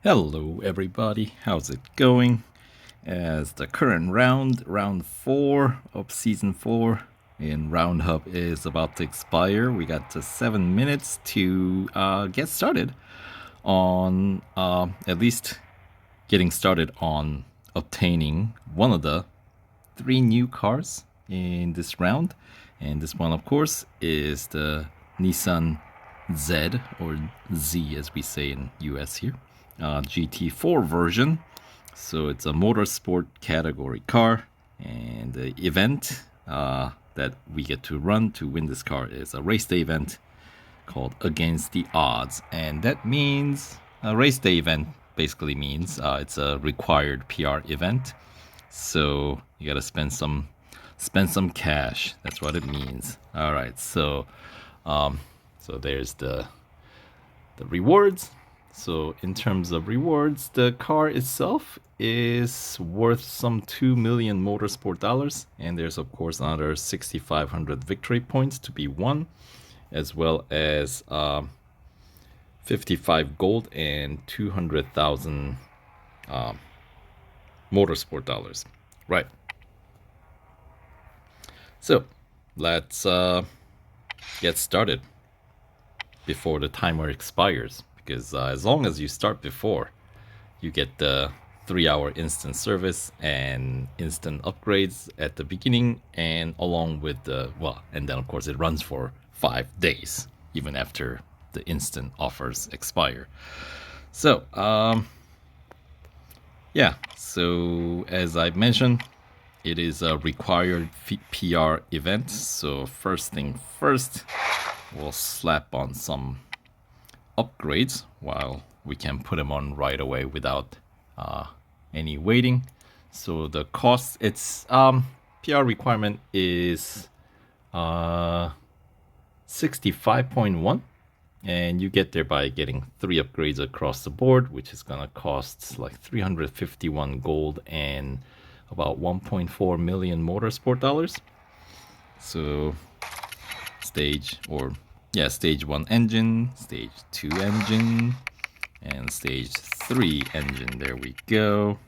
Hello, everybody. How's it going? As the current round 4 of season 4 in Round Hub is about to expire, we got just 7 minutes to get started on at least getting started on obtaining one of the 3 new cars in this round. And this one, of course, is the Nissan Z, or Z as we say in US here, GT4 version. So it's a motorsport category car, and the event that we get to run to win this car is a race day event called Against the Odds. And that means a race day event basically means it's a required PR event. So you gotta spend some cash. That's what it means. All right. So there's the rewards. So in terms of rewards, the car itself is worth some 2 million motorsport dollars, and there's of course another 6,500 victory points to be won, as well as 55 gold and 200,000 motorsport dollars. Right. So let's get started before the timer expires, because as long as you start before, you get the 3-hour instant service and instant upgrades at the beginning, and along with and then of course it runs for 5 days even after the instant offers expire. So so as I mentioned, it is a required PR event. So first thing first, we'll slap on some upgrades while we can put them on right away without any waiting. So the cost, its PR requirement is 65.1, and you get there by getting 3 upgrades across the board, which is gonna cost like 351 gold and about 1.4 million motorsport dollars. So stage 1 engine, stage 2 engine, and stage 3 engine. There we go.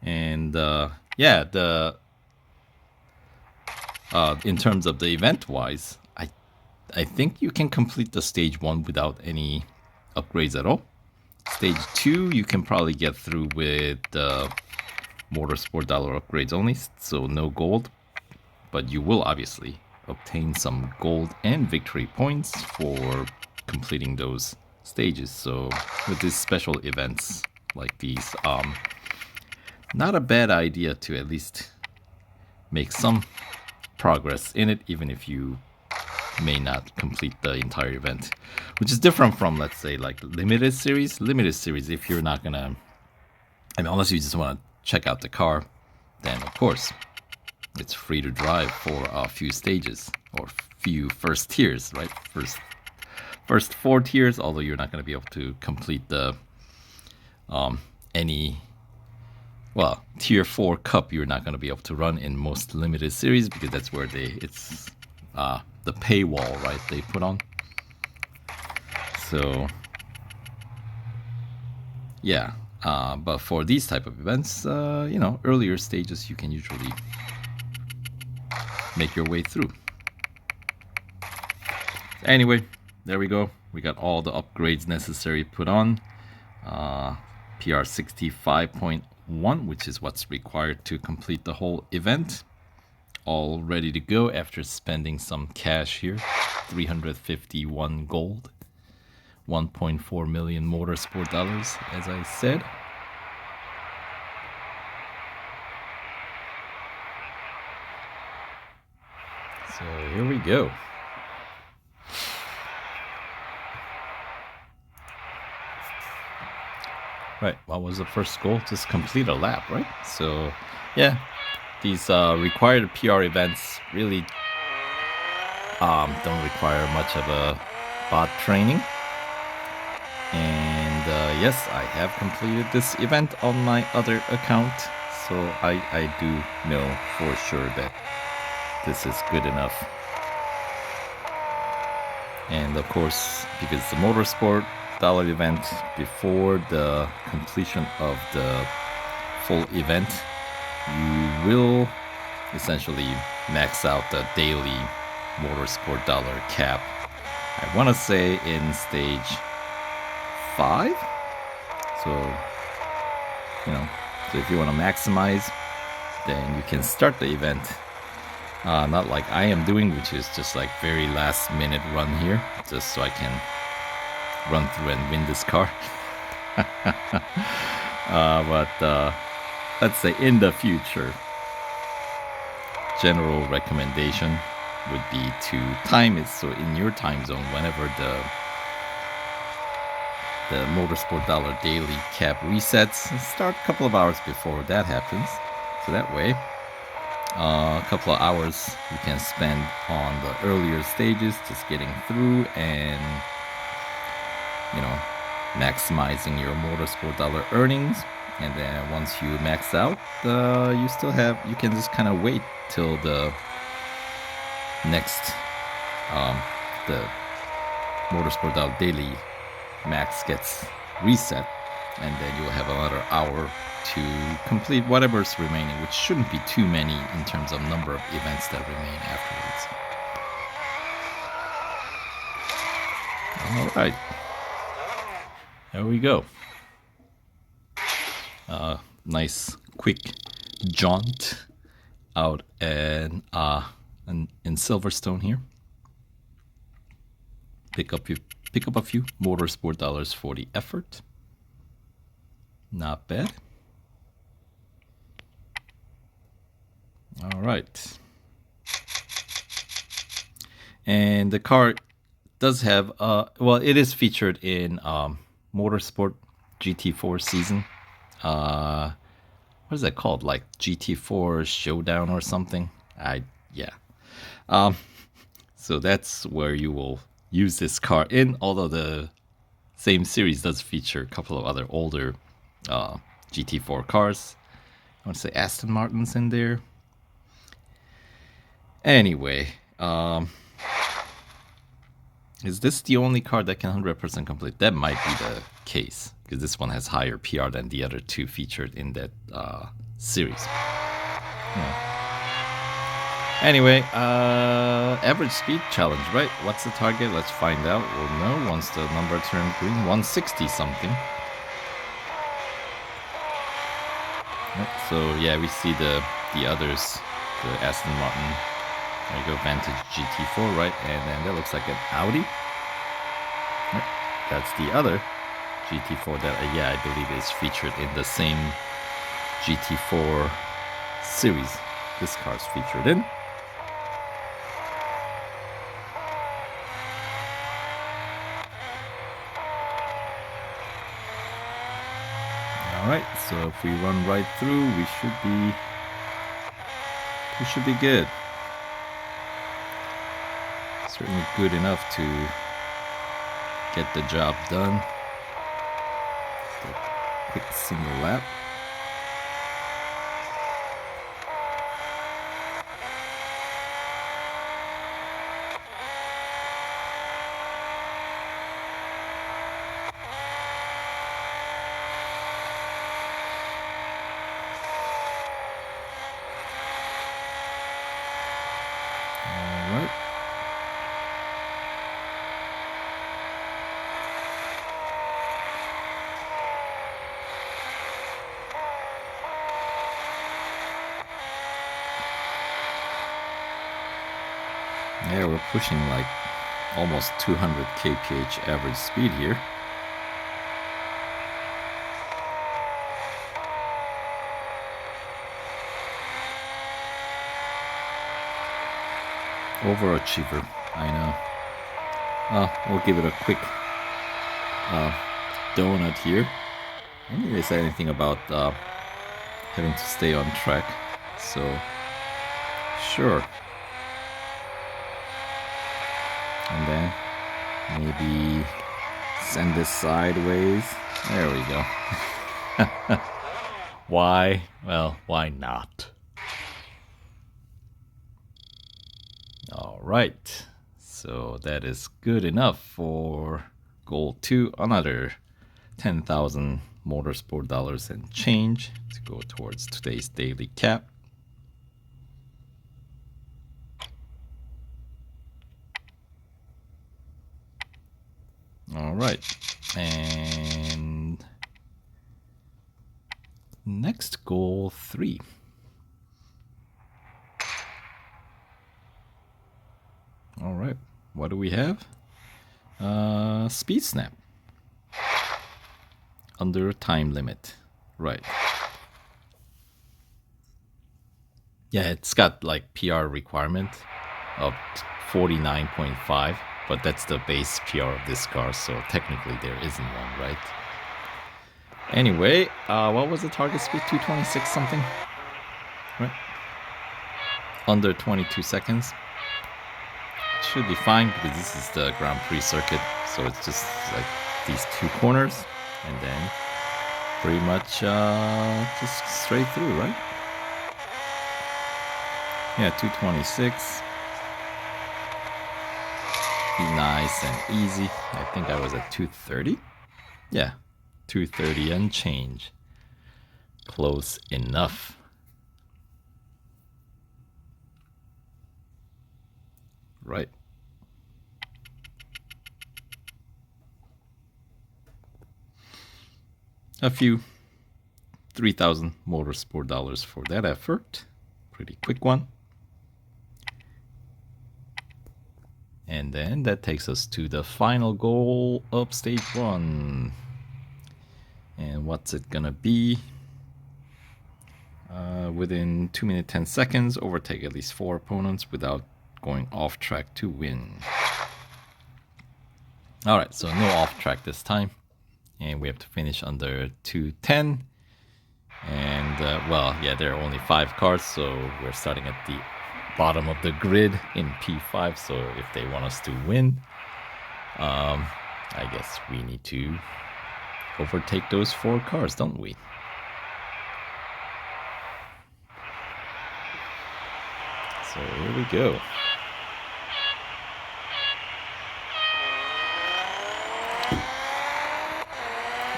And in terms of the event wise, I think you can complete the stage 1 without any upgrades at all. Stage 2 you can probably get through with the motorsport dollar upgrades only, so no gold, but you will obviously obtain some gold and victory points for completing those stages. So with these special events like these, not a bad idea to at least make some progress in it, even if you may not complete the entire event, which is different from, let's say, like limited series. If you're not gonna, unless you just want to check out the car, then of course it's free to drive for a few stages or few first tiers, right? First 4 tiers, although you're not going to be able to complete the tier 4 cup you're not going to be able to run in most limited series, because that's where it's the paywall, right, they put on. So yeah, but for these type of events, earlier stages you can usually make your way through. Anyway, there we go. We got all the upgrades necessary put on. PR 65.1, which is what's required to complete the whole event. All ready to go after spending some cash here. 351 gold. 1.4 million motorsport dollars, as I said. So here we go. Right, what was the first goal? Just complete a lap, right? So yeah, these required PR events really don't require much of a bot training. And yes, I have completed this event on my other account, so I do know for sure that this is good enough. And of course, because it's a motorsport, $100 event before the completion of the full event, you will essentially max out the daily Motorsport dollar cap. I want to say in stage 5. So, so if you want to maximize, then you can start the event. Not like I am doing, which is just like very last minute run here, just so I can run through and win this car. But let's say in the future, general recommendation would be to time it so in your time zone, whenever the Motorsport dollar daily cap resets, start a couple of hours before that happens. So that way, a couple of hours you can spend on the earlier stages, just getting through and maximizing your Motorsport dollar earnings. And then once you max out, you can just kind of wait till the next the Motorsport dollar daily max gets reset, and then you'll have another hour to complete whatever's remaining, which shouldn't be too many in terms of number of events that remain afterwards. All right, there we go. Nice quick jaunt out in Silverstone here. Pick up a few Motorsport dollars for the effort. Not bad. All right. And the car does have it is featured in Motorsport GT4 season. What is that called? Like GT4 Showdown or something? So that's where you will use this car in, although the same series does feature a couple of other older GT4 cars. I want to say Aston Martin's in there. Anyway, is this the only car that can 100% complete? That might be the case, because this one has higher PR than the other two featured in that series. Anyway, average speed challenge, right? What's the target? Let's find out. We'll know once the number turns green. 160 something. So yeah, we see the others, the Aston Martin. There you go, Vantage GT4, right? And then that looks like an Audi. That's the other GT4 that I believe is featured in the same GT4 series this car's featured in. Alright, so if we run right through, we should be good. Certainly good enough to get the job done. A quick single lap. Yeah, we're pushing like almost 200 kph average speed here. Overachiever, I know. We'll give it a quick donut here. I didn't really say anything about having to stay on track, so sure. And then maybe send this sideways. There we go. Why? Well, why not? All right. So that is good enough for goal 2, another 10,000 Motorsport dollars and change to go towards today's daily cap. All right, and next goal 3. All right, what do we have? Speed snap. Under time limit. Right. Yeah, it's got like PR requirement of 49.5, but that's the base PR of this car, so technically there isn't one, right? Anyway, what was the target speed? 226 something? Right? Under 22 seconds. Should be fine because this is the Grand Prix circuit, so it's just like these 2 corners and then pretty much just straight through, right? Yeah, 226. Be nice and easy. I think I was at 230. Yeah, 230 and change. Close enough. Right. A few 3,000 Motorsport dollars for that effort. Pretty quick one. And then that takes us to the final goal of stage 1. And what's it gonna be? Within 2 minutes 10 seconds, overtake at least 4 opponents without going off track to win. Alright, so no off track this time. And we have to finish under 210. And well, yeah, there are only 5 cars, so we're starting at the bottom of the grid in P5. So if they want us to win, I guess we need to overtake those 4 cars, don't we? So here we go.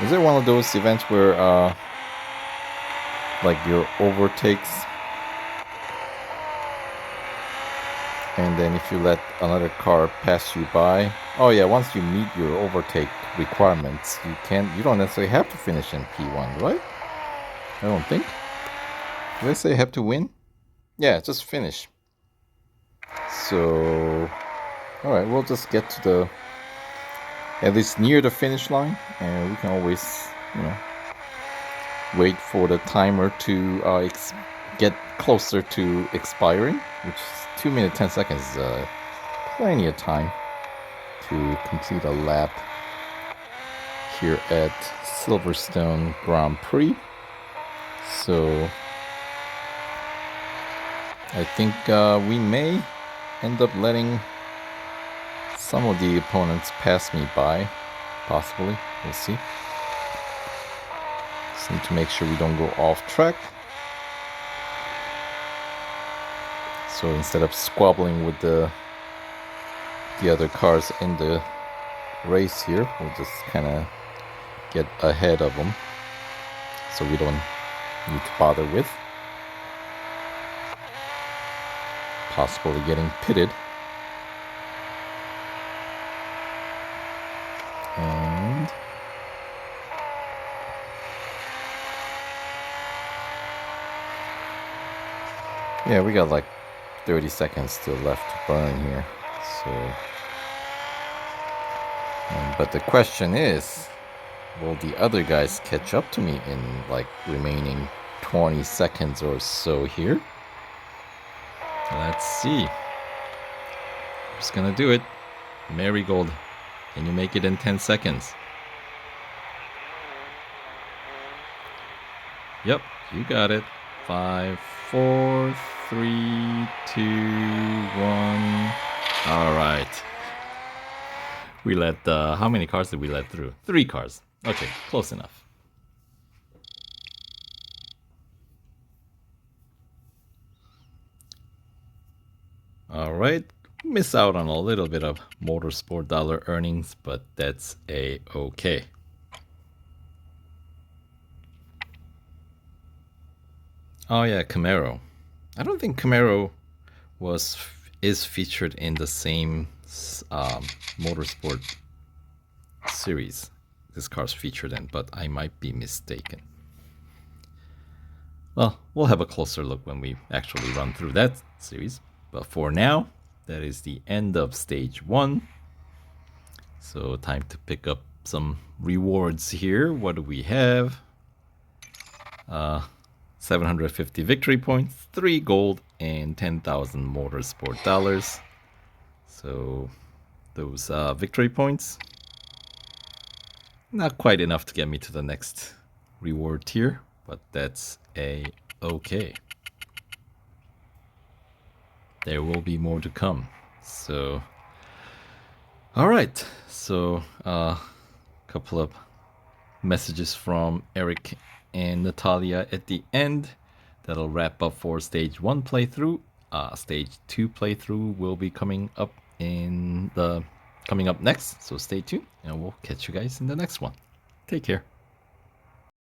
Is it one of those events where like your overtakes, and then if you let another car pass you by, oh yeah, once you meet your overtake requirements, you don't necessarily have to finish in P1, right? I don't think. Did I say you have to win? Yeah, just finish. So, alright, we'll just get to the, at least near the finish line, and we can always, wait for the timer to get closer to expiring, which is 2 minutes 10 seconds is plenty of time to complete a lap here at Silverstone Grand Prix. So I think we may end up letting some of the opponents pass me by, possibly. We'll see. Just need to make sure we don't go off track. So instead of squabbling with the other cars in the race here, we'll just kind of get ahead of them, so we don't need to bother with possibly getting pitted. And yeah, we got like 30 seconds still left to burn here. So, but the question is, will the other guys catch up to me in like remaining 20 seconds or so here? Let's see. Just gonna do it. Marigold. Can you make it in 10 seconds? Yep, you got it. 5, 4, 3, 2, 1. All right. We let, how many cars did we let through? 3 cars. Okay, close enough. All right, Miss out on a little bit of motorsport dollar earnings, but that's a-okay. Oh yeah, Camaro. I don't think Camaro is featured in the same motorsport series this car's featured in, but I might be mistaken. Well, we'll have a closer look when we actually run through that series. But for now, that is the end of stage 1. So time to pick up some rewards here. What do we have? 750 victory points, 3 gold, and 10,000 motorsport dollars. So those victory points, not quite enough to get me to the next reward tier, but that's a-okay. There will be more to come. So, alright. So, a couple of messages from Eric and Natalia at the end. That'll wrap up for stage 1 playthrough. Stage 2 playthrough will be coming up next, so stay tuned and we'll catch you guys in the next one. Take care.